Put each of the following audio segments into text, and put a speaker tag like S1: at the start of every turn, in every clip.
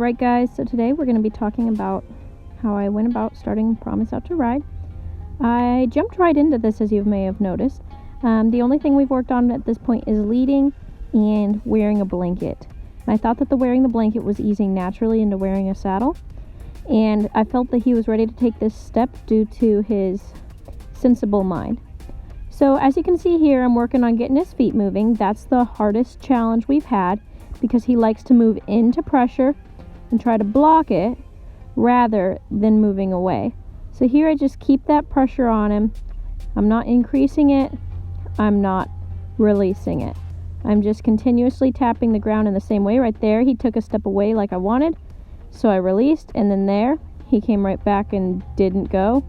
S1: Alright guys, so today we're going to be talking about how I went about starting Promise Out to Ride. I jumped right into this, as you may have noticed. The only thing we've worked on at this point is leading and wearing a blanket. I thought that the wearing the blanket was easing naturally into wearing a saddle, and I felt that he was ready to take this step due to his sensible mind. So as you can see here, I'm working on getting his feet moving. That's the hardest challenge we've had because he likes to move into pressure and try to block it rather than moving away. So here I just keep that pressure on him. I'm not increasing it. I'm not releasing it. I'm just continuously tapping the ground in the same way. Right there, he took a step away like I wanted. So I released, and then there, he came right back and didn't go.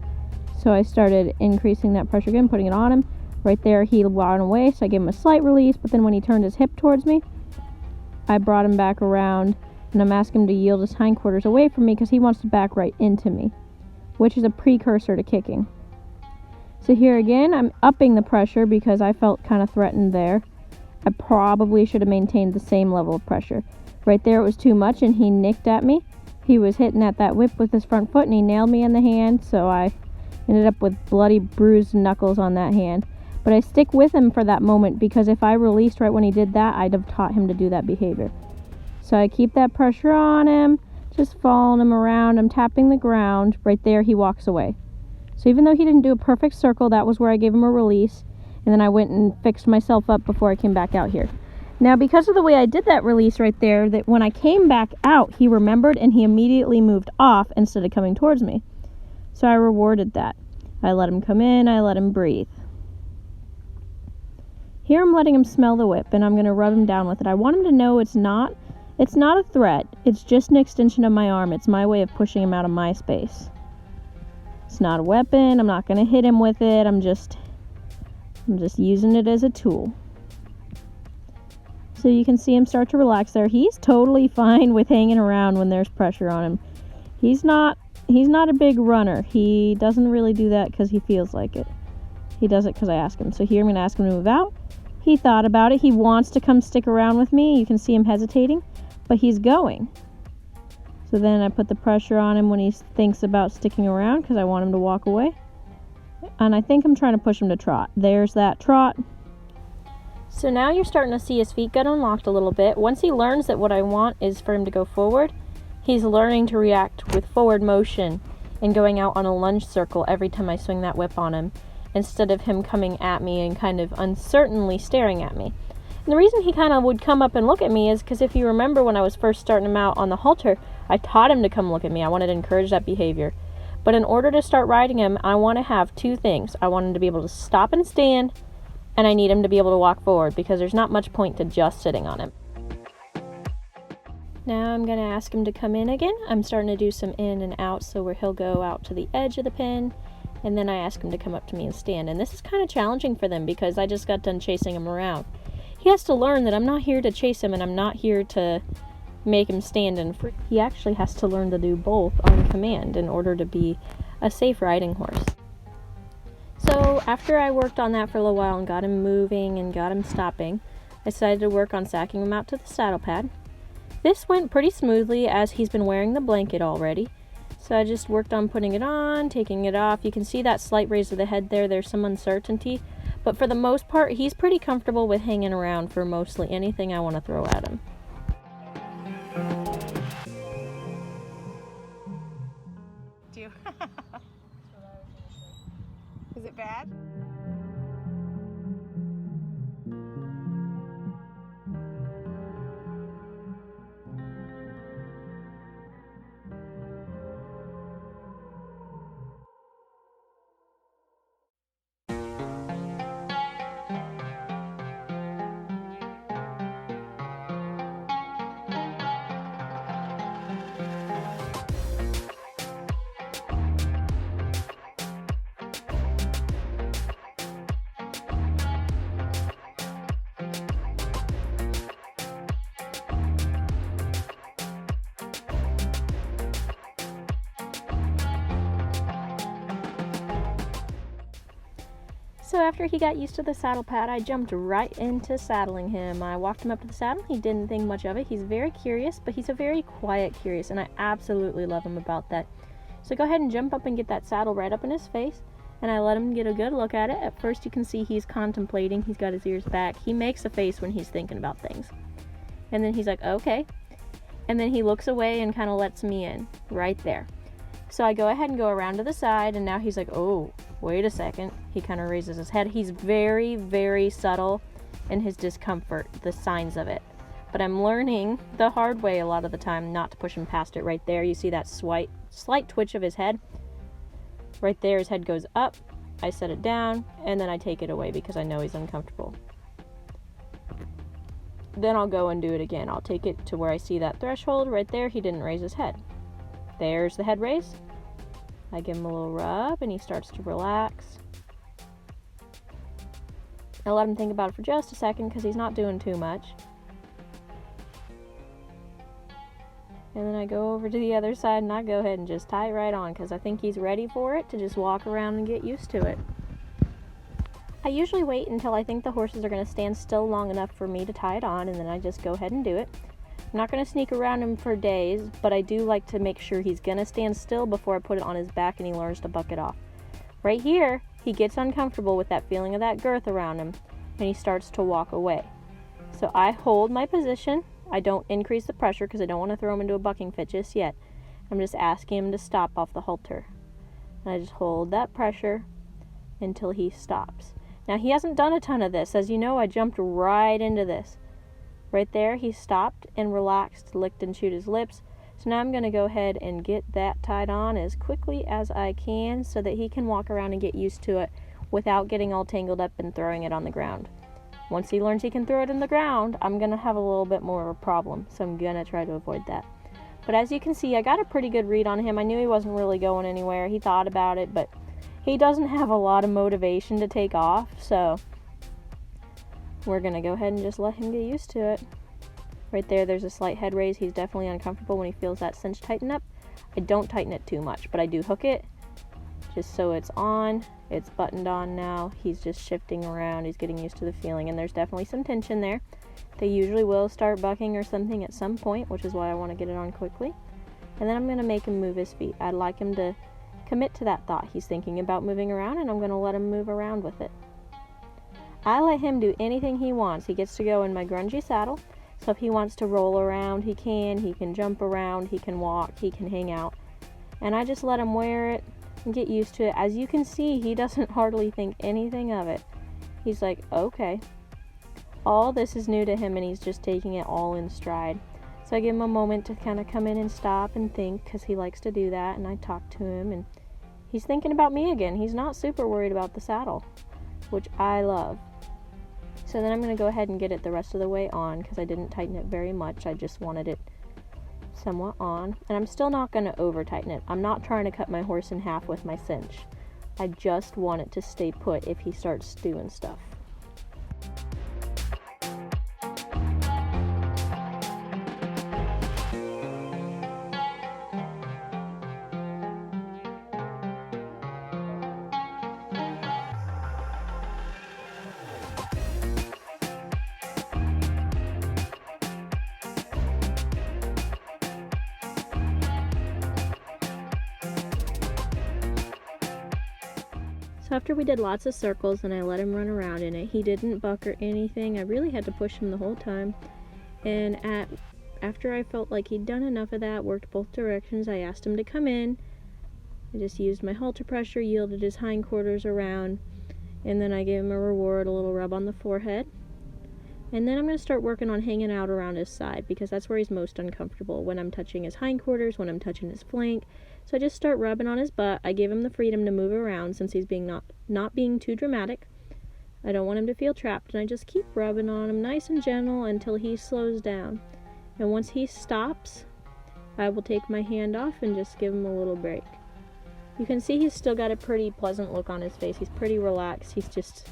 S1: So I started increasing that pressure again, putting it on him. Right there, he ran away, so I gave him a slight release, but then when he turned his hip towards me, I brought him back around, and I'm asking him to yield his hindquarters away from me because he wants to back right into me, which is a precursor to kicking. So here again, I'm upping the pressure because I felt kind of threatened there. I probably should have maintained the same level of pressure. Right there, it was too much, and he nicked at me. He was hitting at that whip with his front foot, and he nailed me in the hand, so I ended up with bloody bruised knuckles on that hand. But I stick with him for that moment because if I released right when he did that, I'd have taught him to do that behavior. So I keep that pressure on him, just following him around. I'm tapping the ground. Right there, he walks away. So even though he didn't do a perfect circle, that was where I gave him a release. And then I went and fixed myself up before I came back out here. Now, because of the way I did that release right there, that when I came back out, he remembered and he immediately moved off instead of coming towards me. So I rewarded that. I let him come in. I let him breathe. Here I'm letting him smell the whip, and I'm going to rub him down with it. I want him to know it's not a threat. It's just an extension of my arm. It's my way of pushing him out of my space. It's not a weapon. I'm not going to hit him with it. I'm just using it as a tool. So you can see him start to relax there. He's totally fine with hanging around when there's pressure on him. He's not a big runner. He doesn't really do that because he feels like it. He does it because I ask him. So here I'm going to ask him to move out. He thought about it. He wants to come stick around with me. You can see him hesitating, but he's going. So then I put the pressure on him when he thinks about sticking around because I want him to walk away. And I think I'm trying to push him to trot. There's that trot. So now you're starting to see his feet get unlocked a little bit. Once he learns that what I want is for him to go forward, he's learning to react with forward motion and going out on a lunge circle every time I swing that whip on him, instead of him coming at me and kind of uncertainly staring at me. And the reason he kind of would come up and look at me is because if you remember when I was first starting him out on the halter, I taught him to come look at me. I wanted to encourage that behavior. But in order to start riding him, I want to have two things. I want him to be able to stop and stand, and I need him to be able to walk forward because there's not much point to just sitting on him. Now I'm going to ask him to come in again. I'm starting to do some in and out, so where he'll go out to the edge of the pen, and then I ask him to come up to me and stand. And this is kind of challenging for them because I just got done chasing him around. He has to learn that I'm not here to chase him and I'm not here to make him stand and free. He actually has to learn to do both on command in order to be a safe riding horse. So after I worked on that for a little while and got him moving and got him stopping, I decided to work on sacking him out to the saddle pad. This went pretty smoothly as he's been wearing the blanket already. So I just worked on putting it on, taking it off. You can see that slight raise of the head there. There's some uncertainty. But for the most part, he's pretty comfortable with hanging around for mostly anything I want to throw at him.
S2: Is it bad?
S1: So after he got used to the saddle pad, I jumped right into saddling him. I walked him up to the saddle. He didn't think much of it. He's very curious, but he's a very quiet curious, and I absolutely love him about that. So go ahead and jump up and get that saddle right up in his face, and I let him get a good look at it. At first you can see he's contemplating. He's got his ears back. He makes a face when he's thinking about things. And then he's like, okay. And then he looks away and kind of lets me in right there. So I go ahead and go around to the side, and now he's like, oh, wait a second. He kind of raises his head. He's very, very subtle in his discomfort, the signs of it. But I'm learning the hard way a lot of the time not to push him past it. Right there, you see that slight twitch of his head. Right there, his head goes up. I set it down, and then I take it away because I know he's uncomfortable. Then I'll go and do it again. I'll take it to where I see that threshold. Right there, he didn't raise his head. There's the head raise. I give him a little rub, and he starts to relax. I let him think about it for just a second because he's not doing too much. And then I go over to the other side, and I go ahead and just tie it right on because I think he's ready for it to just walk around and get used to it. I usually wait until I think the horses are going to stand still long enough for me to tie it on, and then I just go ahead and do it. I'm not going to sneak around him for days, but I do like to make sure he's going to stand still before I put it on his back and he learns to buck it off. Right here, he gets uncomfortable with that feeling of that girth around him, and he starts to walk away. So I hold my position. I don't increase the pressure because I don't want to throw him into a bucking fit just yet. I'm just asking him to stop off the halter. And I just hold that pressure until he stops. Now, he hasn't done a ton of this. As you know, I jumped right into this. Right there, he stopped and relaxed, licked and chewed his lips. So now I'm going to go ahead and get that tied on as quickly as I can so that he can walk around and get used to it without getting all tangled up and throwing it on the ground. Once he learns he can throw it in the ground, I'm going to have a little bit more of a problem. So I'm going to try to avoid that. But as you can see, I got a pretty good read on him. I knew he wasn't really going anywhere. He thought about it, but he doesn't have a lot of motivation to take off, so we're going to go ahead and just let him get used to it. Right there, there's a slight head raise. He's definitely uncomfortable when he feels that cinch tighten up. I don't tighten it too much, but I do hook it just so it's on. It's buttoned on now. He's just shifting around. He's getting used to the feeling, and there's definitely some tension there. They usually will start bucking or something at some point, which is why I want to get it on quickly. And then I'm going to make him move his feet. I'd like him to commit to that thought. He's thinking about moving around, and I'm going to let him move around with it. I let him do anything he wants. He gets to go in my grungy saddle, so if he wants to roll around, he can jump around, he can walk, he can hang out. And I just let him wear it and get used to it. As you can see, he doesn't hardly think anything of it. He's like, okay. All this is new to him, and he's just taking it all in stride. So I give him a moment to kind of come in and stop and think, because he likes to do that, and I talk to him, and he's thinking about me again. He's not super worried about the saddle, which I love. So then I'm going to go ahead and get it the rest of the way on, because I didn't tighten it very much. I just wanted it somewhat on, and I'm still not going to over tighten it. I'm not trying to cut my horse in half with my cinch. I just want it to stay put if he starts doing stuff. So after we did lots of circles and I let him run around in it, he didn't buck or anything. I really had to push him the whole time. And after I felt like he'd done enough of that, worked both directions, I asked him to come in. I just used my halter pressure, yielded his hindquarters around, and then I gave him a reward, a little rub on the forehead. And then I'm going to start working on hanging out around his side, because that's where he's most uncomfortable, when I'm touching his hindquarters, when I'm touching his flank. So I just start rubbing on his butt. I give him the freedom to move around since he's being not being too dramatic. I don't want him to feel trapped, and I just keep rubbing on him nice and gentle until he slows down. And once he stops, I will take my hand off and just give him a little break. You can see he's still got a pretty pleasant look on his face. He's pretty relaxed. He's just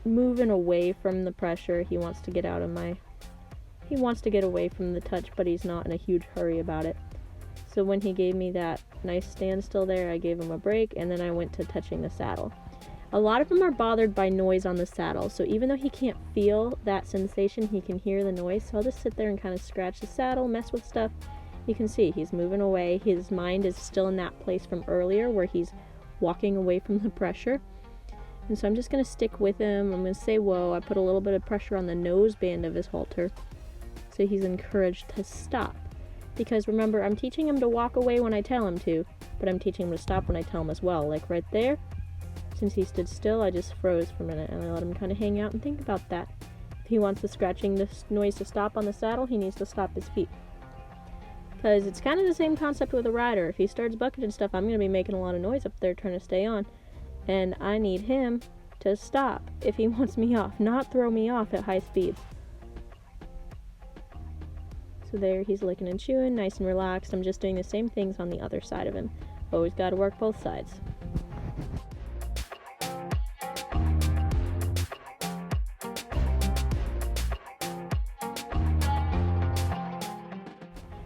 S1: moving away from the pressure. He wants to get away from the touch, but he's not in a huge hurry about it. So when he gave me that nice standstill there, I gave him a break, and then I went to touching the saddle. A lot of them are bothered by noise on the saddle, so even though he can't feel that sensation, he can hear the noise. So I'll just sit there and kind of scratch the saddle, mess with stuff. You can see he's moving away. His mind is still in that place from earlier where he's walking away from the pressure. And so I'm just going to stick with him. I'm going to say whoa. I put a little bit of pressure on the nose band of his halter so he's encouraged to stop. Because remember, I'm teaching him to walk away when I tell him to, but I'm teaching him to stop when I tell him as well. Like right there, since he stood still, I just froze for a minute and I let him kind of hang out and think about that. If he wants the scratching noise to stop on the saddle, he needs to stop his feet. Because it's kind of the same concept with a rider. If he starts bucketing stuff, I'm going to be making a lot of noise up there trying to stay on. And I need him to stop if he wants me off, not throw me off at high speeds. So there, he's licking and chewing, nice and relaxed. I'm just doing the same things on the other side of him. Always got to work both sides.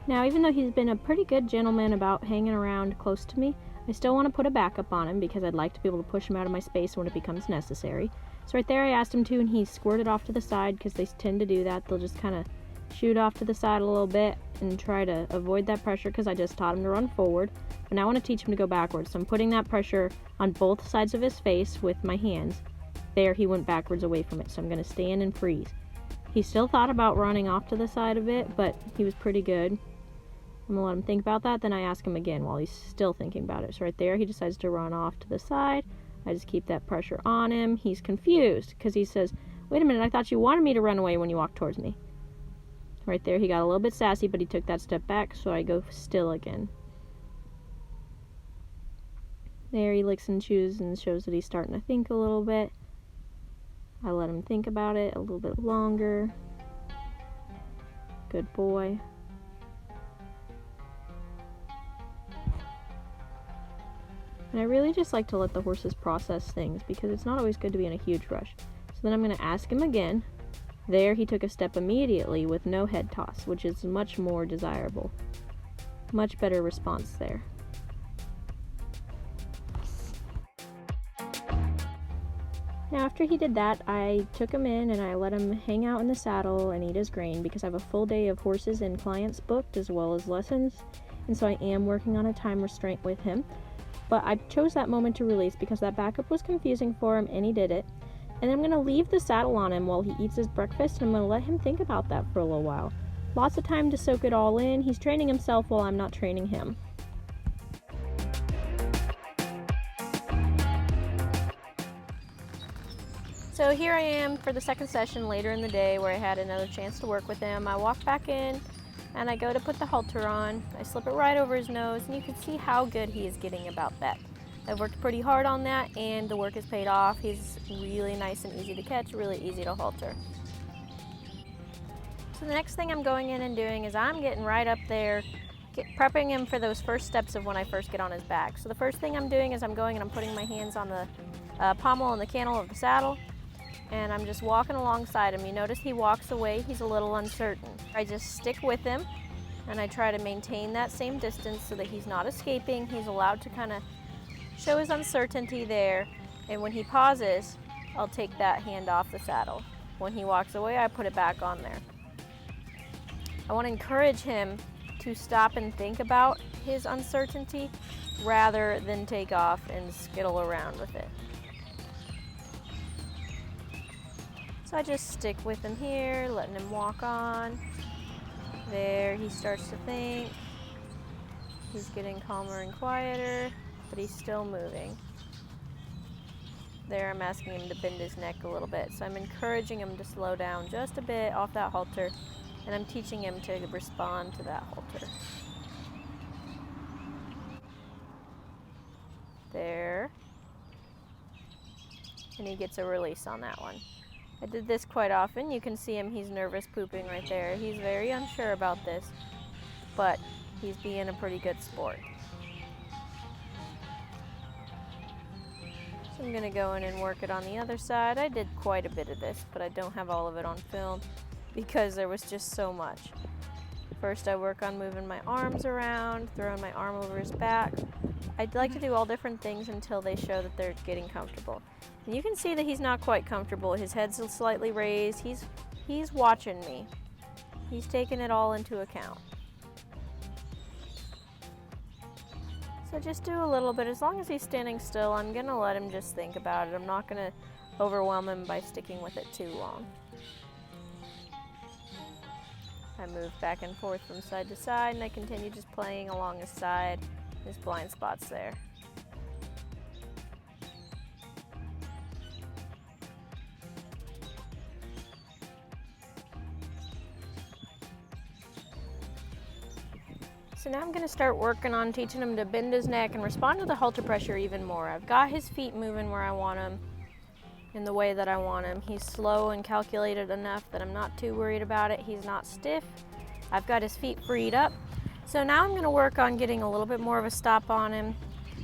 S1: Now, even though he's been a pretty good gentleman about hanging around close to me, I still want to put a backup on him because I'd like to be able to push him out of my space when it becomes necessary. So right there I asked him to, and he squirted off to the side because they tend to do that. They'll just kind of shoot off to the side a little bit and try to avoid that pressure because I just taught him to run forward. But now I want to teach him to go backwards. So I'm putting that pressure on both sides of his face with my hands. There, he went backwards away from it, so I'm going to stand and freeze. He still thought about running off to the side a bit, but he was pretty good. I'm going to let him think about that, then I ask him again while he's still thinking about it. So right there, he decides to run off to the side. I just keep that pressure on him. He's confused because he says, wait a minute, I thought you wanted me to run away when you walked towards me. Right there, he got a little bit sassy, but he took that step back, so I go still again. There, he licks and chews and shows that he's starting to think a little bit. I let him think about it a little bit longer. Good boy. And I really just like to let the horses process things because it's not always good to be in a huge rush. So then I'm going to ask him again. There, he took a step immediately with no head toss, which is much more desirable. Much better response there. Now, after he did that, I took him in and I let him hang out in the saddle and eat his grain because I have a full day of horses and clients booked as well as lessons. And so I am working on a time restraint with him. But I chose that moment to release because that backup was confusing for him and he did it. And I'm going to leave the saddle on him while he eats his breakfast, and I'm going to let him think about that for a little while. Lots of time to soak it all in. He's training himself while I'm not training him. So here I am for the second session later in the day where I had another chance to work with him. I walk back in and I go to put the halter on. I slip it right over his nose, and you can see how good he is getting about that. I've worked pretty hard on that, and the work has paid off. He's really nice and easy to catch, really easy to halter. So the next thing I'm going in and doing is I'm getting right up there, prepping him for those first steps of when I first get on his back. So the first thing I'm doing is I'm going and I'm putting my hands on the pommel and the cantle of the saddle, and I'm just walking alongside him. You notice he walks away, he's a little uncertain. I just stick with him, and I try to maintain that same distance so that he's not escaping. He's allowed to kind of show his uncertainty there, and when he pauses, I'll take that hand off the saddle. When he walks away, I put it back on there. I want to encourage him to stop and think about his uncertainty rather than take off and skittle around with it. So I just stick with him here, letting him walk on. There, he starts to think. He's getting calmer and quieter, but he's still moving. There, I'm asking him to bend his neck a little bit. So I'm encouraging him to slow down just a bit off that halter, and I'm teaching him to respond to that halter. There. And he gets a release on that one. I did this quite often. You can see him, he's nervous pooping right there. He's very unsure about this, but he's being a pretty good sport. So I'm gonna go in and work it on the other side. I did quite a bit of this, but I don't have all of it on film because there was just so much. First I work on moving my arms around, throwing my arm over his back. I'd like to do all different things until they show that they're getting comfortable. And you can see that he's not quite comfortable. His head's slightly raised. He's watching me. He's taking it all into account. So just do a little bit. As long as he's standing still, I'm gonna let him just think about it. I'm not gonna overwhelm him by sticking with it too long. I move back and forth from side to side, and I continue just playing along his side, his blind spots there. So now I'm going to start working on teaching him to bend his neck and respond to the halter pressure even more. I've got his feet moving where I want him, in the way that I want him. He's slow and calculated enough that I'm not too worried about it. He's not stiff. I've got his feet freed up. So now I'm going to work on getting a little bit more of a stop on him.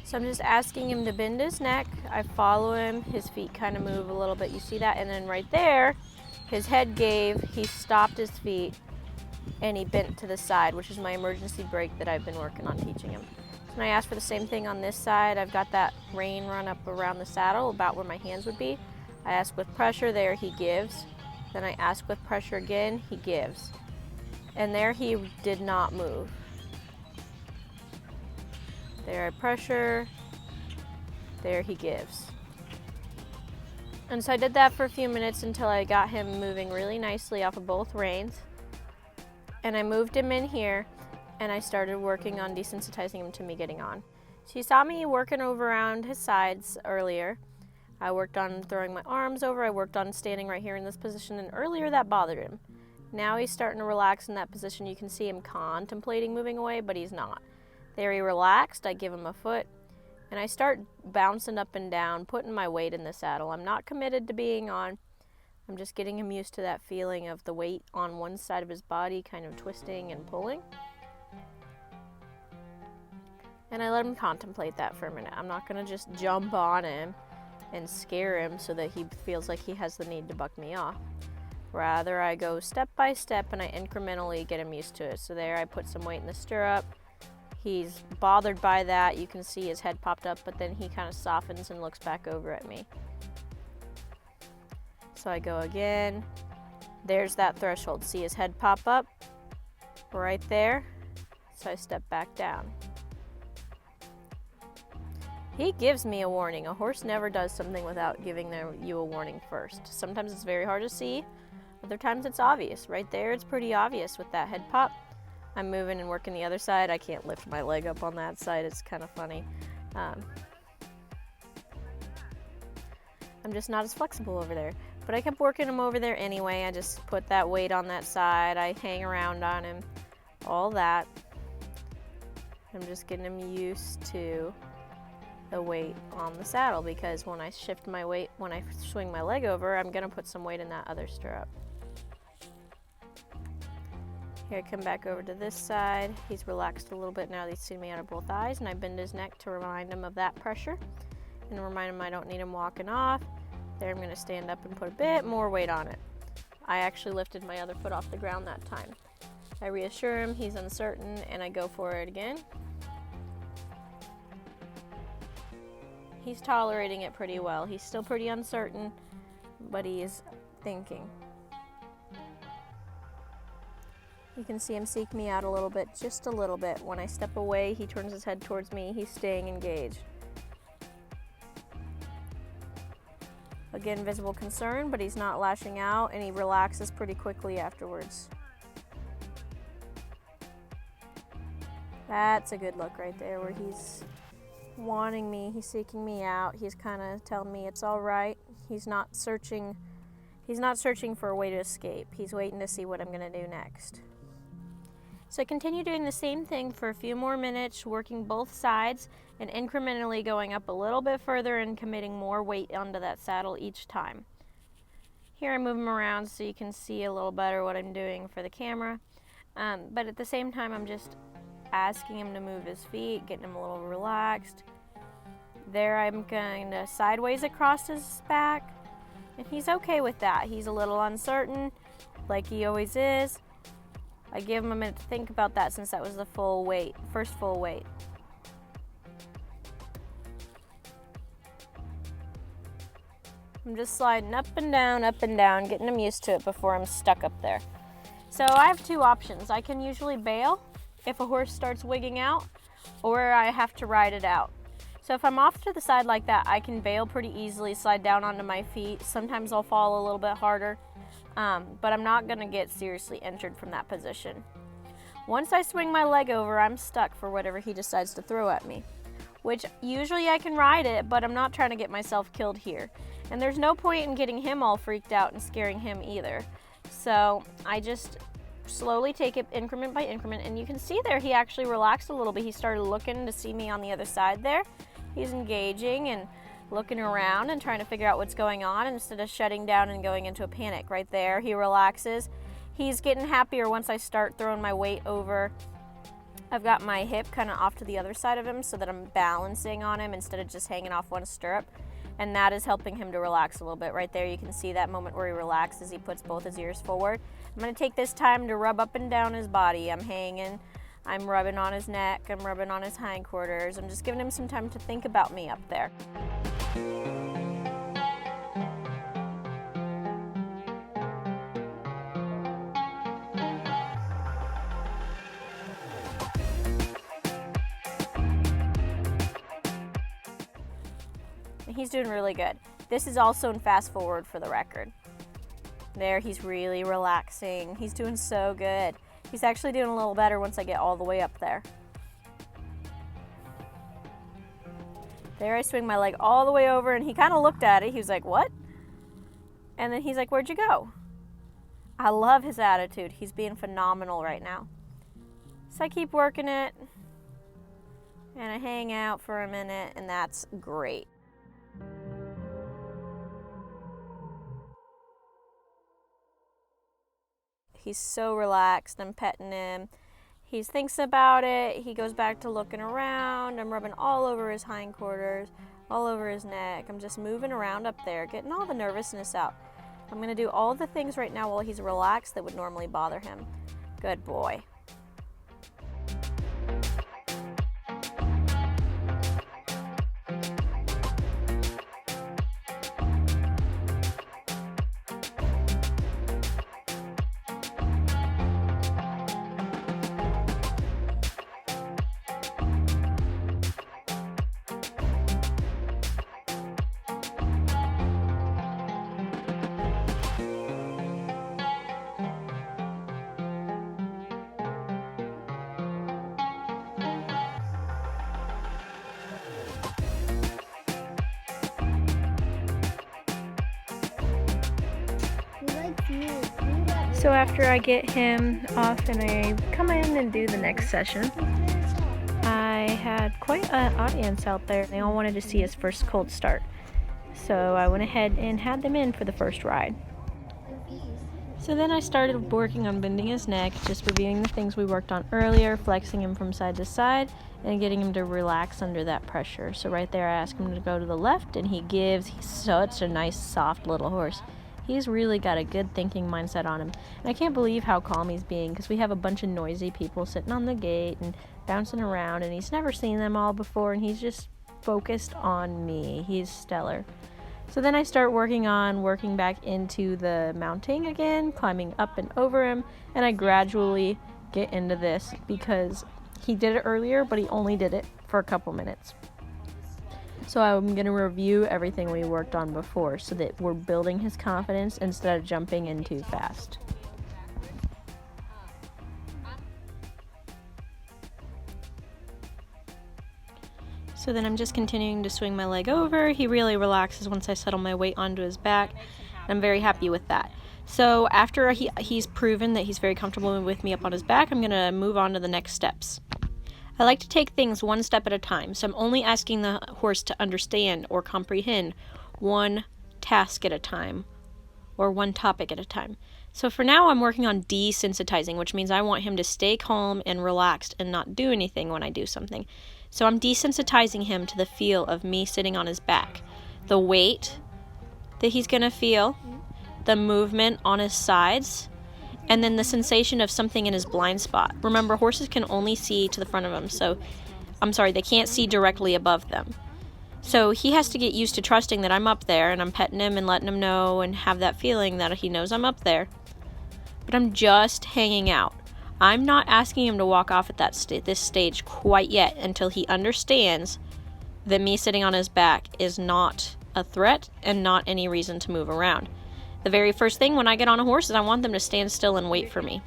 S1: So I'm just asking him to bend his neck. I follow him. His feet kind of move a little bit. You see that? And then right there, his head gave. He stopped his feet. And he bent to the side, which is my emergency brake that I've been working on teaching him. So I ask for the same thing on this side. I've got that rein run up around the saddle, about where my hands would be. I ask with pressure, there he gives. Then I ask with pressure again, he gives. And there he did not move. There I pressure, there he gives. And so I did that for a few minutes until I got him moving really nicely off of both reins. And I moved him in here, and I started working on desensitizing him to me getting on. So you saw me working over around his sides earlier. I worked on throwing my arms over, I worked on standing right here in this position, and earlier that bothered him. Now he's starting to relax in that position. You can see him contemplating moving away, but he's not. There he relaxed, I give him a foot, and I start bouncing up and down, putting my weight in the saddle. I'm not committed to being on. I'm just getting him used to that feeling of the weight on one side of his body kind of twisting and pulling. And I let him contemplate that for a minute. I'm not going to just jump on him and scare him so that he feels like he has the need to buck me off. Rather, I go step by step and I incrementally get him used to it. So there I put some weight in the stirrup. He's bothered by that. You can see his head popped up, but then he kind of softens and looks back over at me. So I go again. There's that threshold. See his head pop up? Right there. So I step back down. He gives me a warning. A horse never does something without giving you a warning first. Sometimes it's very hard to see. Other times it's obvious. Right there, it's pretty obvious with that head pop. I'm moving and working the other side. I can't lift my leg up on that side. It's kind of funny. I'm just not as flexible over there. But I kept working him over there anyway. I just put that weight on that side. I hang around on him. All that. I'm just getting him used to the weight on the saddle, because when I shift my weight, when I swing my leg over, I'm going to put some weight in that other stirrup. Here I come back over to this side. He's relaxed a little bit now that he's seen me out of both eyes, and I bend his neck to remind him of that pressure and remind him I don't need him walking off. There I'm going to stand up and put a bit more weight on it. I actually lifted my other foot off the ground that time. I reassure him he's uncertain, and I go for it again. He's tolerating it pretty well. He's still pretty uncertain, but he is thinking. You can see him seek me out a little bit, just a little bit. When I step away, he turns his head towards me. He's staying engaged. Again, visible concern, but he's not lashing out, and he relaxes pretty quickly afterwards. That's a good look right there, where he's wanting me, he's seeking me out, he's kind of telling me it's all right. He's not searching for a way to escape. He's waiting to see what I'm going to do next. So I continue doing the same thing for a few more minutes, working both sides and incrementally going up a little bit further and committing more weight onto that saddle each time. Here I move him around so you can see a little better what I'm doing for the camera. But at the same time, I'm just asking him to move his feet, getting him a little relaxed. There I'm going to sideways across his back, and he's okay with that. He's a little uncertain, like he always is. I give him a minute to think about that since that was the full weight, first full weight. I'm just sliding up and down, getting him used to it before I'm stuck up there. So I have two options. I can usually bail if a horse starts wigging out, or I have to ride it out. So if I'm off to the side like that, I can bail pretty easily, slide down onto my feet. Sometimes I'll fall a little bit harder, but I'm not gonna get seriously injured from that position. Once I swing my leg over, I'm stuck for whatever he decides to throw at me, which usually I can ride it, but I'm not trying to get myself killed here. And there's no point in getting him all freaked out and scaring him either. So I just slowly take it increment by increment, and you can see there he actually relaxed a little bit. He started looking to see me on the other side there. He's engaging and looking around and trying to figure out what's going on instead of shutting down and going into a panic. Right there, he relaxes. He's getting happier once I start throwing my weight over. I've got my hip kind of off to the other side of him so that I'm balancing on him instead of just hanging off one stirrup. And that is helping him to relax a little bit. Right there, you can see that moment where he relaxes. He puts both his ears forward. I'm going to take this time to rub up and down his body. I'm hanging. I'm rubbing on his neck. I'm rubbing on his hindquarters. I'm just giving him some time to think about me up there. He's doing really good. This is also in fast forward for the record. There, he's really relaxing. He's doing so good. He's actually doing a little better once I get all the way up there. There, I swing my leg all the way over, and he kind of looked at it. He was like, what? And then he's like, where'd you go? I love his attitude. He's being phenomenal right now. So I keep working it, and I hang out for a minute, and that's great. He's so relaxed. I'm petting him. He thinks about it. He goes back to looking around. I'm rubbing all over his hindquarters, all over his neck. I'm just moving around up there, getting all the nervousness out. I'm going to do all the things right now while he's relaxed that would normally bother him. Good boy. So after I get him off and I come in and do the next session, I had quite an audience out there. They all wanted to see his first cold start. So I went ahead and had them in for the first ride. So then I started working on bending his neck, just reviewing the things we worked on earlier, flexing him from side to side, and getting him to relax under that pressure. So right there I asked him to go to the left, and he gives. He's such a nice, soft little horse. He's really got a good thinking mindset on him. And I can't believe how calm he's being, because we have a bunch of noisy people sitting on the gate and bouncing around, and he's never seen them all before, and he's just focused on me. He's stellar. So then I start working back into the mounting again, climbing up and over him, and I gradually get into this because he did it earlier, but he only did it for a couple minutes. So I'm going to review everything we worked on before so that we're building his confidence instead of jumping in too fast. So then I'm just continuing to swing my leg over. He really relaxes once I settle my weight onto his back. I'm very happy with that. So after he's proven that he's very comfortable with me up on his back, I'm going to move on to the next steps. I like to take things one step at a time, so I'm only asking the horse to understand or comprehend one task at a time or one topic at a time. So for now, I'm working on desensitizing, which means I want him to stay calm and relaxed and not do anything when I do something. So I'm desensitizing him to the feel of me sitting on his back, the weight that he's going to feel, the movement on his sides, and then the sensation of something in his blind spot. Remember, horses can only see to the front of them, so, I'm sorry, they can't see directly above them. So he has to get used to trusting that I'm up there, and I'm petting him and letting him know and have that feeling that he knows I'm up there. But I'm just hanging out. I'm not asking him to walk off at this stage quite yet until he understands that me sitting on his back is not a threat and not any reason to move around. The very first thing when I get on a horse is I want them to stand still and wait for me.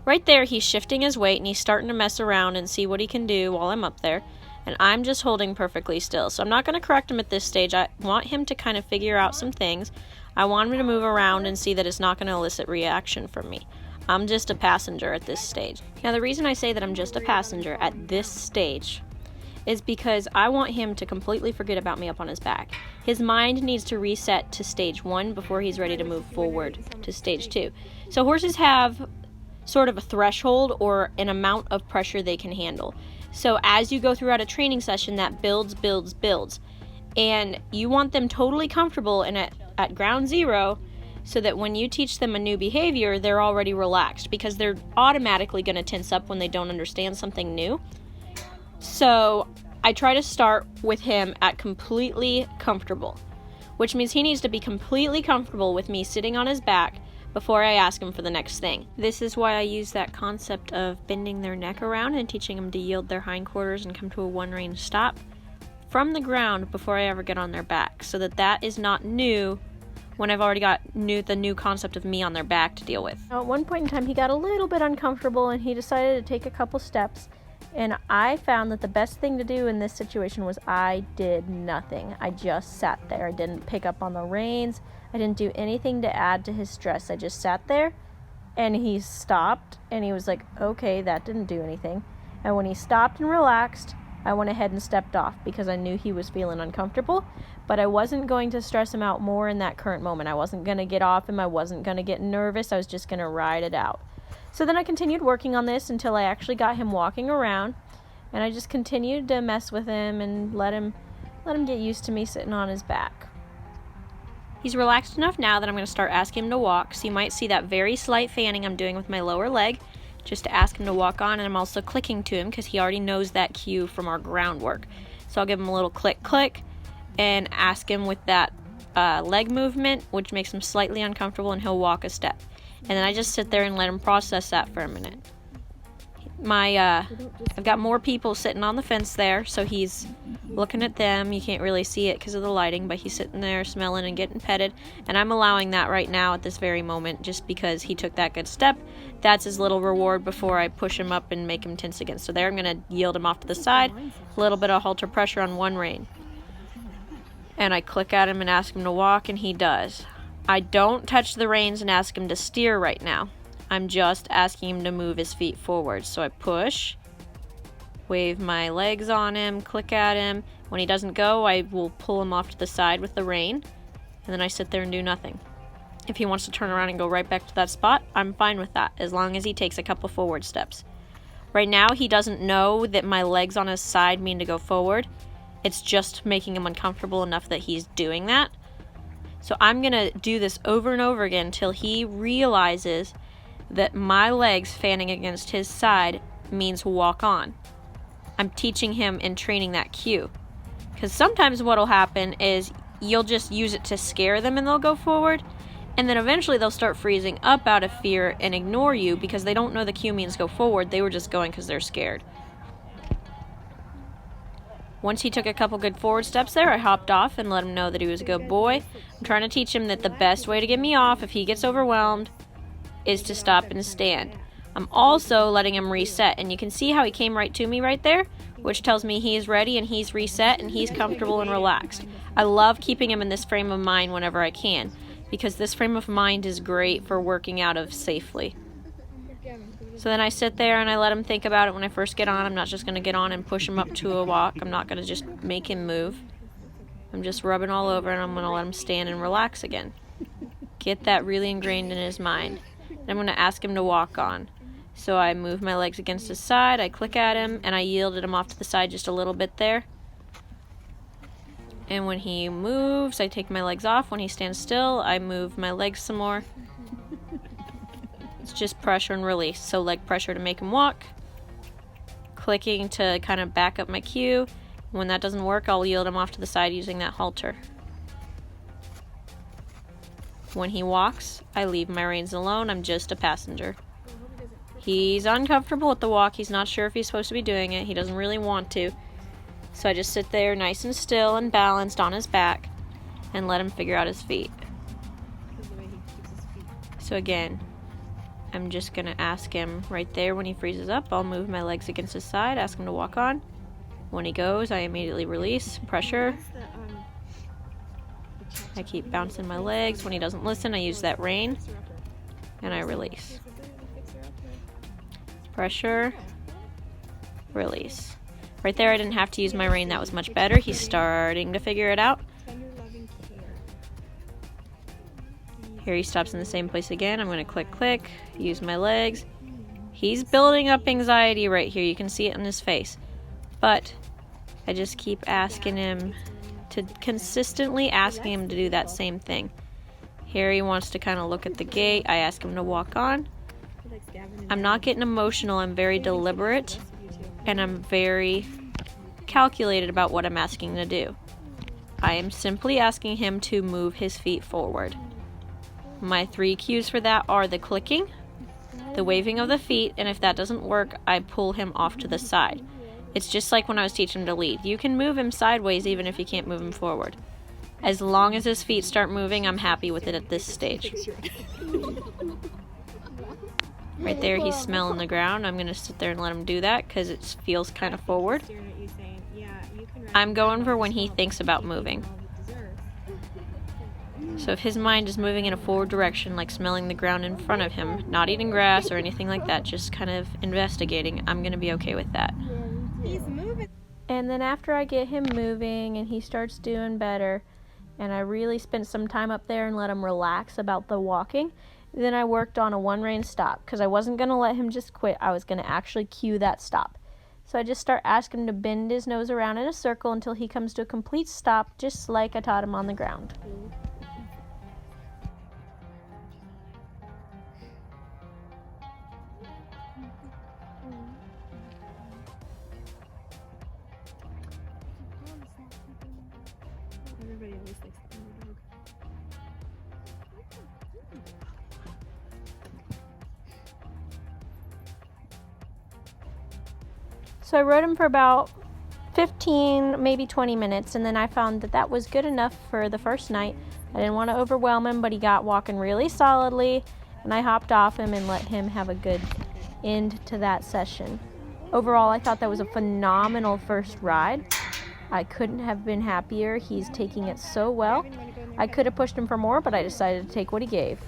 S1: Right there, he's shifting his weight and he's starting to mess around and see what he can do while I'm up there. And I'm just holding perfectly still. So I'm not going to correct him at this stage. I want him to kind of figure out some things. I want him to move around and see that it's not going to elicit reaction from me. I'm just a passenger at this stage. Now, the reason I say that I'm just a passenger at this stage is because I want him to completely forget about me up on his back. His mind needs to reset to stage 1 before he's ready to move forward to stage 2. So horses have sort of a threshold or an amount of pressure they can handle. So as you go throughout a training session, that builds. And you want them totally comfortable and at ground zero, so that when you teach them a new behavior, they're already relaxed, because they're automatically going to tense up when they don't understand something new. So I try to start with him at completely comfortable, which means he needs to be completely comfortable with me sitting on his back before I ask him for the next thing. This is why I use that concept of bending their neck around and teaching them to yield their hindquarters and come to a one-range stop from the ground before I ever get on their back, so that is not new when I've already got the new concept of me on their back to deal with. Now, at one point in time, he got a little bit uncomfortable and he decided to take a couple steps, and I found that the best thing to do in this situation was I did nothing. I just sat there. I didn't pick up on the reins. I didn't do anything to add to his stress. I just sat there, and he stopped, and he was like, okay, that didn't do anything. And when he stopped and relaxed, I went ahead and stepped off, because I knew he was feeling uncomfortable, but I wasn't going to stress him out more in that current moment. I wasn't going to get off him. I wasn't going to get nervous. I was just going to ride it out. So then I continued working on this until I actually got him walking around, and I just continued to mess with him and let him get used to me sitting on his back. He's relaxed enough now that I'm going to start asking him to walk, so you might see that very slight fanning I'm doing with my lower leg, just to ask him to walk on, and I'm also clicking to him because he already knows that cue from our groundwork. So I'll give him a little click, click, and ask him with that leg movement, which makes him slightly uncomfortable, and he'll walk a step. And then I just sit there and let him process that for a minute. I've got more people sitting on the fence there, so he's looking at them. You can't really see it because of the lighting, but he's sitting there smelling and getting petted, and I'm allowing that right now at this very moment just because he took that good step. That's his little reward before I push him up and make him tense again. So there, I'm going to yield him off to the side, a little bit of halter pressure on one rein, and I click at him and ask him to walk, and he does. I don't touch the reins and ask him to steer right now. I'm just asking him to move his feet forward. So I push, wave my legs on him, click at him. When he doesn't go, I will pull him off to the side with the rein, and then I sit there and do nothing. If he wants to turn around and go right back to that spot, I'm fine with that, as long as he takes a couple forward steps. Right now, he doesn't know that my legs on his side mean to go forward. It's just making him uncomfortable enough that he's doing that. So I'm going to do this over and over again until he realizes that my legs fanning against his side means walk on. I'm teaching him and training that cue. Because sometimes what'll happen is you'll just use it to scare them and they'll go forward, and then eventually they'll start freezing up out of fear and ignore you because they don't know the cue means go forward. They were just going because they're scared. Once he took a couple good forward steps there, I hopped off and let him know that he was a good boy. I'm trying to teach him that the best way to get me off if he gets overwhelmed is to stop and stand. I'm also letting him reset, and you can see how he came right to me right there, which tells me he's ready and he's reset and he's comfortable and relaxed. I love keeping him in this frame of mind whenever I can, because this frame of mind is great for working out of safely. So then I sit there and I let him think about it when I first get on. I'm not just going to get on and push him up to a walk. I'm not going to just make him move. I'm just rubbing all over, and I'm going to let him stand and relax again. Get that really ingrained in his mind. And I'm going to ask him to walk on. So I move my legs against his side, I click at him, and I yielded him off to the side just a little bit there. And when he moves, I take my legs off. When he stands still, I move my legs some more. It's just pressure and release. So leg pressure to make him walk, clicking to kind of back up my cue. When that doesn't work, I'll yield him off to the side using that halter. When he walks, I leave my reins alone. I'm just a passenger. He's uncomfortable with the walk. He's not sure if he's supposed to be doing it. He doesn't really want to. So I just sit there nice and still and balanced on his back and let him figure out his feet. So again, I'm just going to ask him right there when he freezes up. I'll move my legs against his side, ask him to walk on. When he goes, I immediately release, pressure. I keep bouncing my legs. When he doesn't listen, I use that rein and I release. Pressure, release. Right there, I didn't have to use my rein. That was much better. He's starting to figure it out. Here he stops in the same place again. I'm going to click, click, use my legs. He's building up anxiety right here. You can see it in his face. But I just keep asking him to consistently asking him to do that same thing. Here he wants to kind of look at the gate. I ask him to walk on. I'm not getting emotional. I'm very deliberate and I'm very calculated about what I'm asking to do. I am simply asking him to move his feet forward. My 3 cues for that are the clicking, the waving of the feet, and if that doesn't work, I pull him off to the side. It's just like when I was teaching him to lead. You can move him sideways even if you can't move him forward. As long as his feet start moving, I'm happy with it at this stage. Right there, he's smelling the ground. I'm going to sit there and let him do that because it feels kind of forward. I'm going for when he thinks about moving. So if his mind is moving in a forward direction, like smelling the ground in front of him, not eating grass or anything like that, just kind of investigating, I'm going to be okay with that. He's moving. And then after I get him moving and he starts doing better, and I really spent some time up there and let him relax about the walking, then I worked on a 1-rein stop because I wasn't going to let him just quit. I was going to actually cue that stop. So I just start asking him to bend his nose around in a circle until he comes to a complete stop, just like I taught him on the ground.
S2: Everybody always likes the underdog.
S1: So I rode him for about 15, maybe 20 minutes, and then I found that that was good enough for the first night. I didn't want to overwhelm him, but he got walking really solidly, and I hopped off him and let him have a good end to that session. Overall, I thought that was a phenomenal first ride. I couldn't have been happier. He's taking it so well. I could have pushed him for more, but I decided to take what he gave.